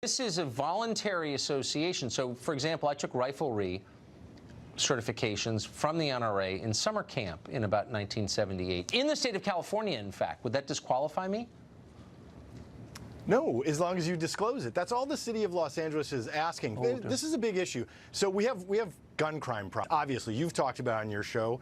This is a voluntary association. So, for example, I took riflery certifications from the NRA in summer camp in about 1978. In the state of California, in fact. Would that disqualify me? No, as long as you disclose it. That's all the city of Los Angeles is asking. Oh, this is a big issue. So we have gun crime problems. Obviously, you've talked about it on your show.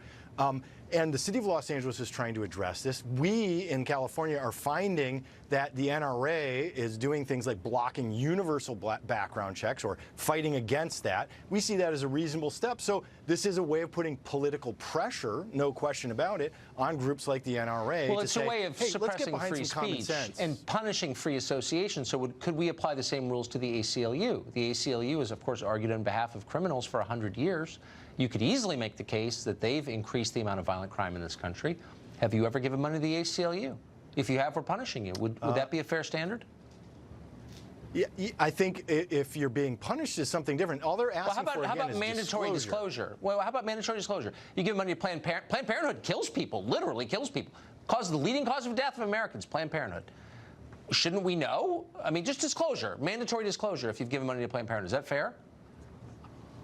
And the city of Los Angeles is trying to address this. We in California are finding that the NRA is doing things like blocking universal background checks or fighting against that. We see that as a reasonable step. So this is a way of putting political pressure, no question about it, on groups like the NRA. Well, it's a way of hey, suppressing free speech and punishing free association. So could we apply the same rules to the ACLU? The ACLU has, of course, argued on behalf of criminals for 100 years. You could easily make the case that they've increased the amount of violent crime in this country. Have you ever given money to the ACLU? If you have, we're punishing you. Would that be a fair standard? Yeah, I think if you're being punished is something different. All they're asking for how about is mandatory disclosure? Well, how about mandatory disclosure? You give money to Planned Parenthood kills people, literally kills people. Causes the leading cause of death of Americans, Planned Parenthood. Shouldn't we know? I mean, just disclosure, mandatory disclosure if you've given money to Planned Parenthood. Is that fair?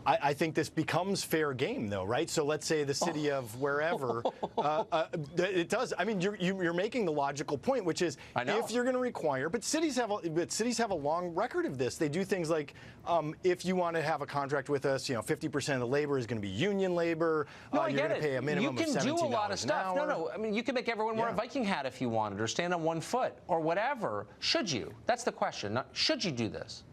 I think this becomes fair game, though, right? So let's say the city of wherever, it does. I mean, you're making the logical point, which is if you're going to require, but cities have a long record of this. They do things like if you want to have a contract with us, 50% of the labor is going to be union labor. No, you're going to pay a minimum of $17 an hour. You can do a lot of stuff. No. I mean, you can make everyone wear a Viking hat if you wanted, or stand on one foot, or whatever. Should you? That's the question. Not should you do this?